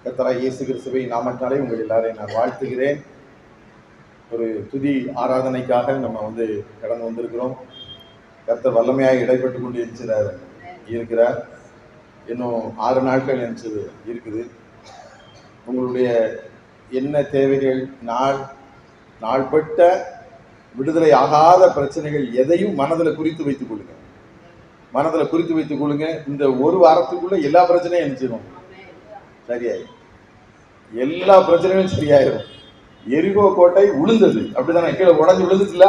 கர்த்தராகிய இயேசு கிறிஸ்துவின் நாமத்தினாலே உங்கள் எல்லாரையும் நான் வாழ்த்துகிறேன். ஒரு துதி ஆராதனைக்காக நம்ம கடந்து வந்திருக்கிறோம். கர்த்தர் வல்லமையாக இடைப்பட்டு கொண்டு இருக்கிறார். இன்னும் 6 நாட்கள் இருக்குது. உங்களுடைய என்ன தேவைகள், நாள்பட்ட விடுதலை ஆகாத பிரச்சனைகள் எதையும் மனதில் குறித்து வைத்துக் கொள்ளுங்க. இந்த ஒரு வாரத்துக்குள்ள எல்லா பிரச்சனையும் நினைச்சிடும், சரியாயிடும். எல்லா பிரச்சனையும் சரியாயிரும். எரிகோ கோட்டை விழுந்தது, அப்படித்தானே? கீழே உடஞ்சி விழுந்துச்சுல.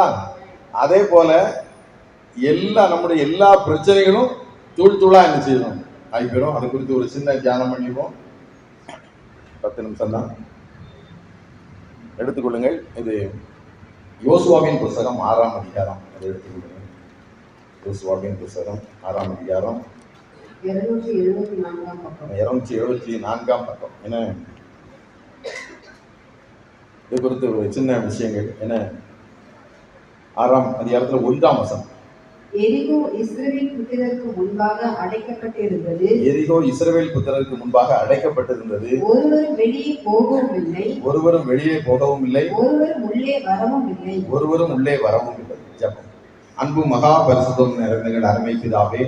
அதே போல நம்முடைய எல்லா பிரச்சனைகளும் தூள் தூளா நினைச்சிடும், ஆகிப்போம். அதை குறித்து ஒரு சின்ன தியானம் பண்ணிடுவோம். 10 நிமிஷம் தான் எடுத்துக்கொள்ளுங்கள். இது யோசுவாவின் புத்தகம் 6ஆம் அதிகாரம். அதை எடுத்துக்கொள்ளுங்கள். யோசுவாவின் புத்தகம் 6ஆம் அதிகாரம் 274ஆம் பக்கம். ஏன்னா இது குறித்து ஒரு சின்ன விஷயங்கள். என்ன 6ஆம் அதிகாரத்தில் 1ஆம் வசனம். எரிகோ இஸ்ரவேல் புத்திரருக்கு முன்பாக அடைக்கப்பட்டிருந்தது. ஒருவரும் வெளியே போகவும் இல்லை, ஒருவரும் உள்ளே வரவும் இல்லை. ஜெபம். அன்பு மகா பரிசுத்தம் நிறைந்த அருமை பிதாவே,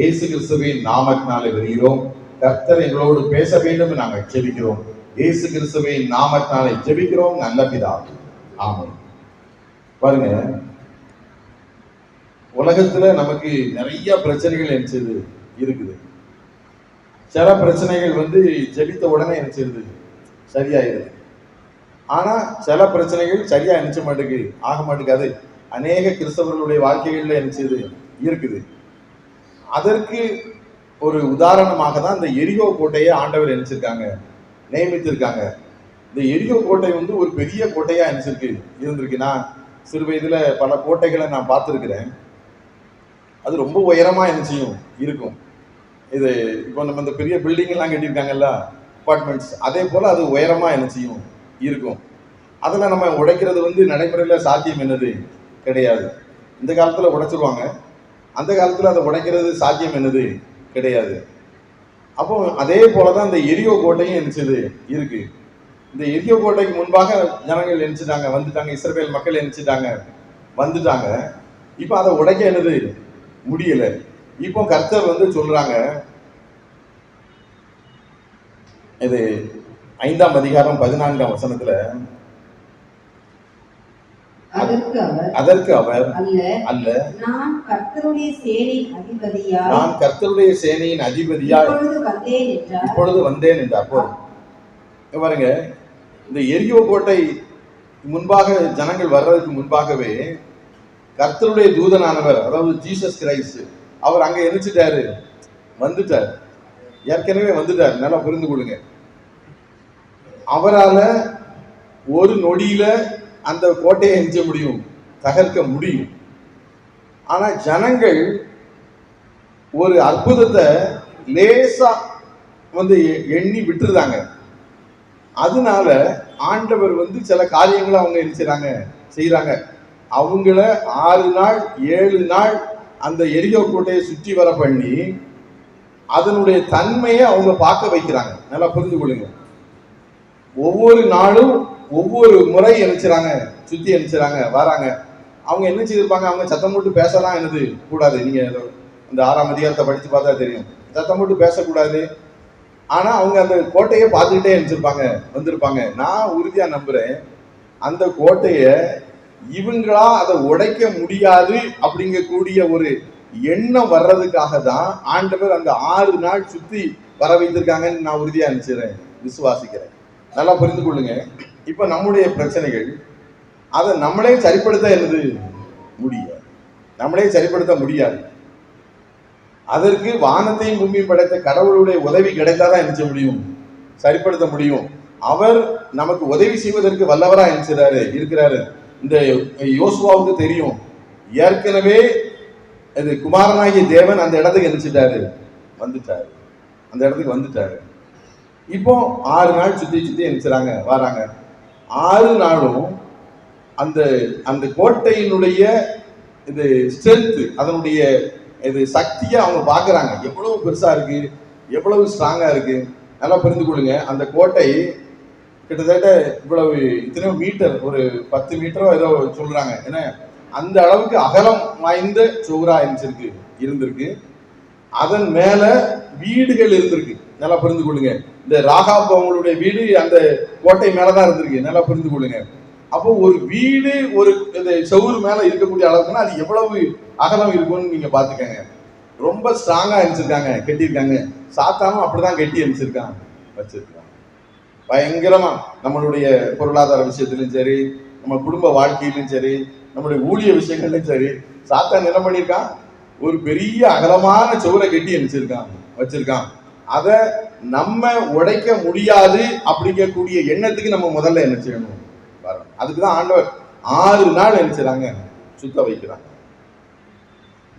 இயேசு கிறிஸ்துவின் நாமத்தினாலே வருகிறோம். கர்த்தர் எங்களோடு பேச வேண்டும் நாங்கள் ஜெபிக்கிறோம். இயேசு கிறிஸ்துவின் நாமத்தினாலே ஜெபிக்கிறோம் நல்ல பிதாவே, ஆமென். பாருங்க, உலகத்துல நமக்கு நிறைய பிரச்சனைகள் இருக்குது. சில பிரச்சனைகள் ஜெபித்த உடனே சரியாயிருது. ஆனா சில பிரச்சனைகள் சரியா ஆக மாட்டேங்குது. அநேக கிறிஸ்தவர்களுடைய வாழ்க்கைகள்ல இருக்குது. அதற்கு ஒரு உதாரணமாக தான் இந்த எரிகோ கோட்டையை ஆண்டவர் நியமித்திருக்காங்க. இந்த எரிகோ கோட்டை ஒரு பெரிய கோட்டையா இருந்திருக்கு. நான் சிறு வயதுல பல கோட்டைகளை நான் பார்த்திருக்கிறேன். அது ரொம்ப உயரமா இருக்கும். இது இப்போ நம்ம இந்த பெரிய பில்டிங் எல்லாம் கட்டியிருக்காங்கல்ல, அபார்ட்மெண்ட்ஸ், அதே போல அது உயரமா இருக்கும். அதில் நம்ம உடைக்கிறது நடைமுறையில சாத்தியம் கிடையாது. இந்த காலத்துல உடைச்சிருவாங்க, அந்த காலத்துல அதை உடைக்கிறது சாத்தியம் கிடையாது. அப்போ அதே போலதான் இந்த எரிகோ கோட்டையும் இருக்கு. இந்த எரிகோ கோட்டைக்கு முன்பாக ஜனங்கள் வந்துட்டாங்க. இஸ்ரவேல் மக்கள் வந்துட்டாங்க. இப்ப அதை உடைக்க முடியல. இப்போ கர்த்தர் சொல்றாங்க, இது 5ஆம் அதிகாரம் 14ஆம் வசனத்துல, அதற்கு அவர் அல்ல, நான் கர்த்தருடைய சேனையின் அதிபதியாய் இப்பொழுது வந்தேன் என்றார். பாருங்க, இந்த எரிகோ கோட்டை முன்பாக ஜனங்கள் வர்றதுக்கு முன்பாகவே கர்த்தருடைய தூதனானவர், அதாவது ஜீசஸ் கிரைஸ்ட், அவர் அங்க வந்துட்டார். ஏற்கனவே வந்துட்டார். நல்லா புரிந்து கொள்ளுங்க. அவரால ஒரு நொடியில அந்த கோட்டையை தகர்க்க முடியும். ஆனா ஜனங்கள் ஒரு அற்புதத்தை லேசா எண்ணி விட்டுருந்தாங்க. அதனால ஆண்டவர் சில காரியங்களை அவங்க செய்யறாங்க. அவங்கள 6 நாள் 7 நாள் அந்த எரிகோ கோட்டையை சுற்றி வர பண்ணி அதனுடைய தன்மையை அவங்க பார்க்க வைக்கிறாங்க. நல்லா புரிந்து கொள்ளுங்க. ஒவ்வொரு நாளும் ஒவ்வொரு முறை சுத்தி வராங்க. அவங்க என்ன செய்திருப்பாங்க? அவங்க சத்தம் போட்டு பேசலாம் கூடாது. நீங்க இந்த 6ஆம் அதிகாரத்தை படிச்சு பார்த்தா தெரியும். சத்தம் போட்டு பேசக்கூடாது. ஆனா அவங்க அந்த கோட்டையை பார்த்துக்கிட்டே வந்திருப்பாங்க. நான் உறுதியா நம்புறேன், அந்த கோட்டையை இவங்களா அதை உடைக்க முடியாது அப்படிங்கக்கூடிய ஒரு எண்ணம் வர்றதுக்காக தான் ஆண்டவர் அந்த 6 நாள் சுத்தி வர வைத்திருக்காங்கன்னு நான் உறுதியா விசுவாசிக்கிறேன். நல்லா புரிந்து கொள்ளுங்க. இப்ப நம்முடைய பிரச்சனைகள் அதை நம்மளே சரிப்படுத்த முடியாது. அதற்கு வானத்தையும் பூமியும் படைத்த கடவுளுடைய உதவி கிடைத்தாதான் சரிப்படுத்த முடியும். அவர் நமக்கு உதவி செய்வதற்கு வல்லவரா இருக்கிறாரு. இந்த யோசுவாவுக்கு தெரியும், ஏற்கனவே இது குமாரனாகிய தேவன் அந்த இடத்துக்கு அந்த இடத்துக்கு வந்துட்டாரு. இப்போ 6 நாள் சுத்தி வராங்க. 6 நாளும் அந்த அந்த கோட்டையினுடைய இது ஸ்ட்ரென்த், அதனுடைய இது சக்தியை அவங்க பாக்குறாங்க. எவ்வளவு பெருசா இருக்கு, எவ்வளவு ஸ்ட்ராங்கா இருக்கு. நல்லா புரிந்து கொள்ளுங்க. அந்த கோட்டை கிட்டத்தட்ட இவ்வளவு இத்தனையோ மீட்டர், ஒரு 10 மீட்டரோ ஏதோ சொல்றாங்க. ஏன்னா அந்த அளவுக்கு அகலம் வாய்ந்த சுவரா இருந்திருக்கு. அதன் மேல வீடுகள் இருந்திருக்கு. நல்லா புரிந்து கொள்ளுங்க. இந்த ராகாப் அவங்களுடைய வீடு அந்த கோட்டை மேலதான் இருந்திருக்கு. நல்லா புரிந்து கொள்ளுங்க. அப்போ ஒரு வீடு ஒரு செவுரு மேல இருக்கக்கூடிய அளவுக்குன்னா அது எவ்வளவு அகலம் இருக்கும்னு நீங்க பாத்துக்கங்க. ரொம்ப ஸ்ட்ராங்கா இருந்திருக்காங்க, கட்டியிருக்காங்க. சாத்தானும் அப்படிதான் கட்டி வச்சிருக்காங்க. பயங்கரமா நம்மளுடைய பொருளாதார விஷயத்திலும் சரி, நம்ம குடும்ப வாழ்க்கையிலும் சரி, நம்மளுடைய ஊழிய விஷயங்கள்லயும் சரி, சாத்தான் என்ன பண்ணியிருக்கான்? ஒரு பெரிய அகலமான சுவரை கட்டி வச்சிருக்கான். அத நம்ம உடைக்க முடியாது அப்படிங்கக்கூடிய எண்ணத்துக்கு நம்ம முதல்ல என்ன செய்யணும்? அதுக்குதான் ஆண்டவர் 6 நாள் என்ன செய்றாங்க? சுத்த வைக்கிறாங்க.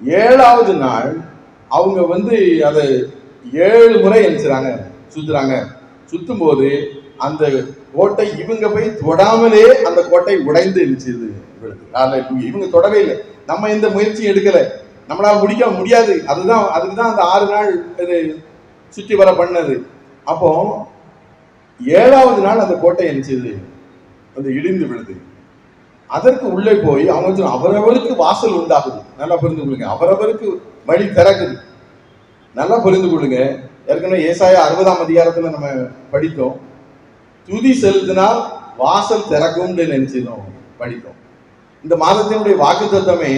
7வது நாள் அவங்க அதை 7 முறை என்ன செய்றாங்க? சுத்துறாங்க. சுத்தும் போது அந்த கோட்டை இவங்க போய் தொடாமலே அந்த கோட்டை உடைந்து இருந்துச்சு. இவங்க தொடவே இல்லை. நம்ம எந்த முயற்சியும் எடுக்கல. நம்மளால முடிக்க முடியாது. அதுக்குதான் அந்த 6 நாள் இது சுற்றி வர பண்ணது. அப்போ 7வது நாள் அந்த கோட்டை என்ன அந்த இடிந்து விழுது. அதற்கு உள்ளே போய் அவங்க அவரவருக்கு வாசல் உண்டாகுது. நல்லா புரிந்து கொள்ளுங்க. அவரவருக்கு வழி திறக்குது. நல்லா புரிந்து கொள்ளுங்க. ஏற்கனவே ஏசாயா 60ஆம் அதிகாரத்துல நம்ம படித்தோம். துதி செலுத்தினால் வாசல் திறக்கும் நினைச்சோம், படித்தோம். இந்த மாதத்தினுடைய வாக்குத்தத்தமே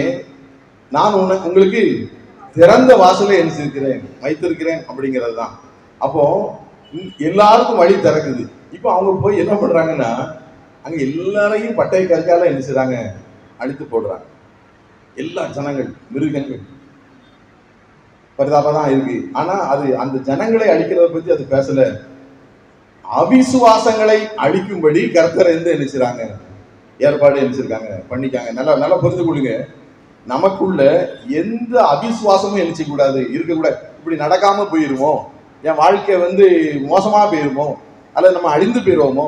நான் உங்களுக்கு திறந்த வாசலை வைத்திருக்கிறேன் அப்படிங்கிறது தான். அப்போ எல்லாருக்கும் வழி திறக்குது. இப்போ அவங்க போய் என்ன பண்றாங்கன்னா, அங்க எல்லாரையும் பட்டை கற்கால என்ன செய்றாங்க? அழித்து போடுறாங்க. எல்லா ஜனங்கள், மிருகங்கள் பரிதாபம் தான் இருக்கு. ஆனா அது அந்த ஜனங்களை அழிக்கிறத பத்தி அது பேசல. அவிசுவாசங்களை அழிக்கும்படி கர்த்தர் என்ன செய்றாங்க? ஏற்பாடு பண்ணிக்காங்க. நல்லா புரிந்து கொள்ளுங்க. நமக்குள்ள எந்த அவிசுவாசமும் இருக்கக்கூடாது, இருக்கக்கூடாது. இப்படி நடக்காம போயிருமோ, என் வாழ்க்கை மோசமா போயிருமோ, அல்லது நம்ம அழிந்து போயிருவோமோ,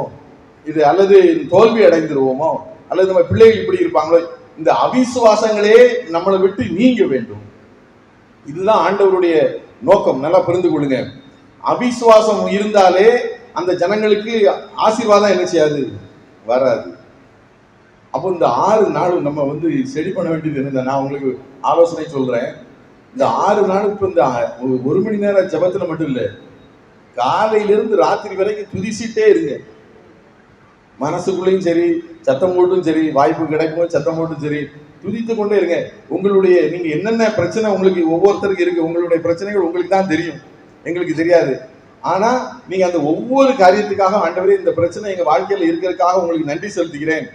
அல்லது தோல்வி அடைந்துருவோமோ, அல்லது நம்ம பிள்ளைகள் இப்படி இருப்பாங்களோ, இந்த அவிசுவாசங்களே நம்மளை விட்டு நீங்க வேண்டும். இதுதான் ஆண்டவருடைய நோக்கம். நல்லா புரிந்து கொள்ளுங்க. அவிசுவாசம் இருந்தாலே அந்த ஜனங்களுக்கு ஆசீர்வாதம் என்ன செய்யாது? வராது. அப்போ இந்த 6 நாள் நம்ம செடி பண்ண வேண்டியது என்ன? நான் உங்களுக்கு ஆலோசனை சொல்றேன். இந்த 6 நாள் இப்ப இந்த 1 மணி நேரம் ஜபத்துல மட்டும் இல்ல, காலையிலிருந்து ராத்திரி வரைக்கும் துதிச்சிட்டே இருங்க. மனசுக்குள்ளேயும் சரி, சத்தம் போட்டும் சரி, வாய்ப்பு கிடைக்கும் சத்தம் போட்டும் சரி, துதித்து கொண்டே இருங்க. நீங்க என்னென்ன பிரச்சனை உங்களுக்கு ஒவ்வொருத்தருக்கு இருக்கு, உங்களுடைய பிரச்சனைகள் உங்களுக்கு தான் தெரியும், எங்களுக்கு தெரியாது. ஆனா நீங்க அந்த ஒவ்வொரு காரியத்துக்காக, ஆண்டவரே இந்த பிரச்சனை எங்க வாழ்க்கையில இருக்கிறதுக்காக உங்களுக்கு நன்றி செலுத்துகிறேன்,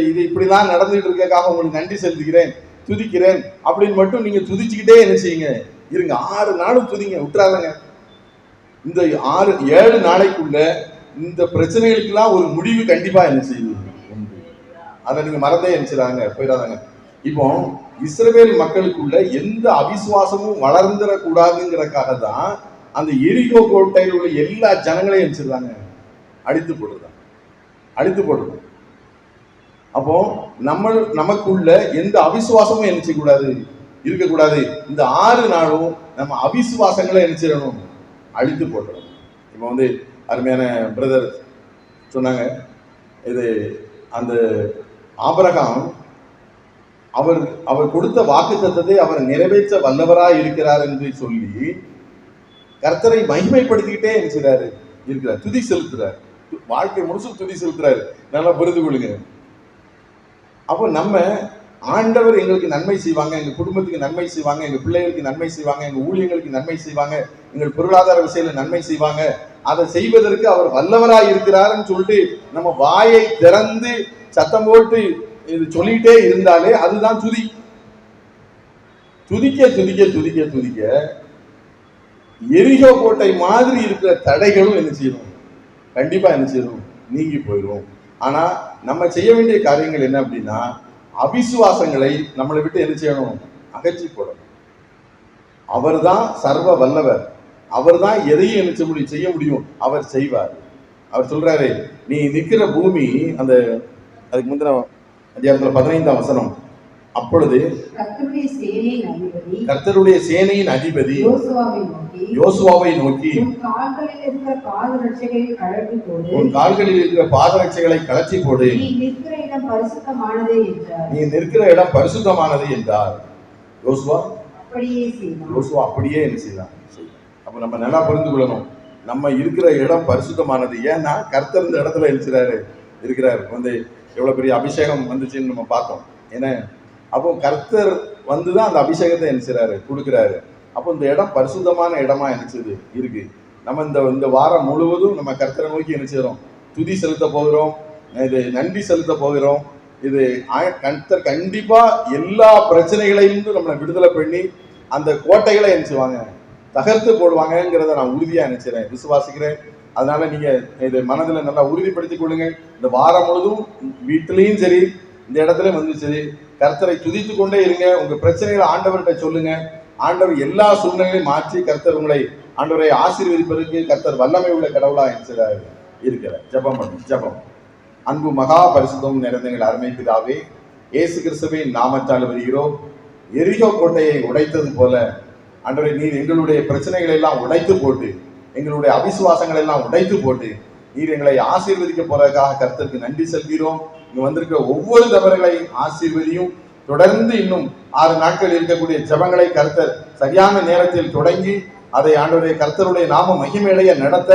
இது இப்படிலாம் நடந்துட்டு இருக்கக்காக உங்களுக்கு நன்றி செலுத்துகிறேன், துதிக்கிறேன் அப்படின்னு மட்டும் நீங்க துதிச்சுக்கிட்டே என்ன செய்யுங்க? இருங்க. 6 நாளும் துதிங்க, விட்டுறாதங்க. இந்த 7 நாளைக்குள்ள இந்த பிரச்சனைகளுக்கெல்லாம் ஒரு முடிவு கண்டிப்பா என்ன செய்யுது? அதை நீங்க மறந்தே போயிடாதாங்க. இப்போ இஸ்ரவேல் மக்களுக்குள்ள எந்த அவிசுவாசமும் வளர்ந்துடக்கூடாதுங்கிறதுக்காக தான் அந்த எரிகோ கோட்டையில் உள்ள எல்லா ஜனங்களையும் அழித்து போடுறது. அப்போ நமக்குள்ள எந்த அவிசுவாசமும் இருக்கக்கூடாது. இந்த 6 நாளும் நம்ம அவிசுவாசங்களை அழித்து போடுறோம். இப்போ அருமையான பிரதர் சொன்னாங்க, இது அந்த ஆபிரகாம் அவர் கொடுத்த வாக்குத்தத்தத்தை அவர் நிறைவேற்ற வல்லவராய் இருக்கிறார் என்று சொல்லி கர்த்தரை மகிமைப்படுத்திக்கிட்டே இருக்கிறார், துதி செலுத்துறார், வாழ்க்கை முழுசும் துதி செலுத்துறாரு. நல்லா புரிந்து கொள்ளுங்க. அப்போ நம்ம ஆண்டவர் எங்களுக்கு நன்மை செய்வாங்க, எங்க குடும்பத்துக்கு நன்மை செய்வாங்க, எங்க பிள்ளைகளுக்கு நன்மை செய்வாங்க, எங்க ஊழியர்களுக்கு நன்மை செய்வாங்க, எங்கள் பொருளாதார விஷயத்துல நன்மை செய்வாங்க, அதை செய்வதற்கு அவர் வல்லவராய் இருக்கிறாருன்னு சொல்லிட்டு நம்ம வாயை திறந்து சத்தம் போட்டு இது சொல்லிட்டே இருந்தாலே அதுதான் துதி. துதிக்க எரிகோ கோட்டை மாதிரி இருக்கிற தடைகளும் கண்டிப்பா நீங்கி போயிடும். ஆனா நம்ம செய்ய வேண்டிய காரியங்கள் என்ன அப்படின்னா, அவிசுவாசங்களை நம்மளை விட்டு அகற்றி போடணும். அவர் தான் சர்வ வல்லவர், அவர் தான் எதையும் செய்ய முடியும், அவர் செய்வார். அவர் சொல்றாரு, நீ நிக்கிற பூமி, அதுக்கு முந்தின அதிகாரத்துல 15ஆம் வசனம், அப்பொழுது கர்த்தருடைய சேனையின் அதிபதி கர்த்தருடைய சேனையின் அதிபதி யோசுவாவை நோக்கி உன் கால்களில் இருக்கிற பாதரட்சைகளை கழற்றி போடு, உன் கால்களில் இருக்கிற பாதரட்சைகளை கழற்றி போடு, நீ நிற்கிற இடம் பரிசுத்தமானதே என்றார். நீ நிற்கிற இடம் பரிசுத்தமானது என்றார். யோசுவா அப்படியே செய்தான். யோசுவா அப்படியே என்ன செய்யலாம். அப்ப நம்ம நல்லா புரிந்து கொள்ளணும், நம்ம இருக்கிற இடம் பரிசுத்தமானது. ஏன்னா கர்த்தர் இந்த இடத்துல இருக்கிறார். வந்து எவ்வளவு பெரிய அபிஷேகம் வந்துச்சுன்னு நம்ம பார்த்தோம். ஏன்னா அப்போ கர்த்தர் வந்துதான் அந்த அபிஷேகத்தை என்ன செய்றாரு, கொடுக்கிறாரு. அப்போ இந்த இடம் பரிசுத்தமான இடமா என்னச்சது இருக்கு. நம்ம இந்த வாரம் முழுவதும் நம்ம கர்த்தரை நோக்கி என்ன செய்றோம், துதி செலுத்த போகிறோம், இது நன்றி செலுத்த போகிறோம். இது கர்த்தர் கண்டிப்பா எல்லா பிரச்சனைகளையும் நம்மளை விடுதலை பண்ணி அந்த கோட்டைகளை என்ன செய்வாங்க, தகர்த்து போடுவாங்கிறத நான் உறுதியா நினைச்சிறேன், விசுவாசிக்கிறேன். அதனால நீங்க இதை மனதில் நல்லா உறுதிப்படுத்திக் கொள்ளுங்க. இந்த வாரம் முழுதும் வீட்டிலையும் சரி, இந்த இடத்துலயும் வந்து சரி, கர்த்தரை துதித்து கொண்டே இருங்க. உங்க பிரச்சனைகளை ஆண்டவர்கிட்ட சொல்லுங்க. ஆண்டவர் எல்லா சூழ்நிலையும் மாற்றி கர்த்தர் உங்களை ஆண்டவரை ஆசீர்வதிப்பதற்கு கர்த்தர் வல்லமை உள்ள கடவுளா இருக்கிற ஜெபம் பண்ணும். ஜெபம். அன்பு மகா பரிசுத்தம் நிறைந்த எங்கள் அருமை பிதாவே, இயேசு கிறிஸ்துவின் நாமத்தால் வருகிறோம். எரிகோ கோட்டையை உடைத்தது போல ஆண்டவரே, நீர் எங்களுடைய பிரச்சனைகளை எல்லாம் உடைத்து போட்டு, எங்களுடைய அவிசுவாசங்களை எல்லாம் உடைத்து போட்டு நீர் எங்களை ஆசீர்வதிக்க போறதுக்காக கர்த்தருக்கு நன்றி செலுத்துகிறோம். இங்க வந்திருக்கிற ஒவ்வொரு நபர்களையும் ஆசீர்வதியும். தொடர்ந்து இன்னும் 6 நாட்கள் இருக்கக்கூடிய ஜெபங்களை கர்த்தர் சரியான நேரத்தில் தொடங்கி அதை ஆண்டவரே கர்த்தருடைய நாம மகிமையடைய நடத்த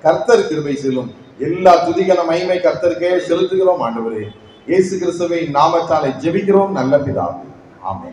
கர்த்தர் கிருபை செல்லும். எல்லா துதிகன மகிமை கர்த்தருக்கே செலுத்துகிறோம். ஆண்டவரே இயேசு கிறிஸ்துவின் நாமத்தாலே ஜெபிக்கிறோம் நல்ல பிதாவே. ஆமென்.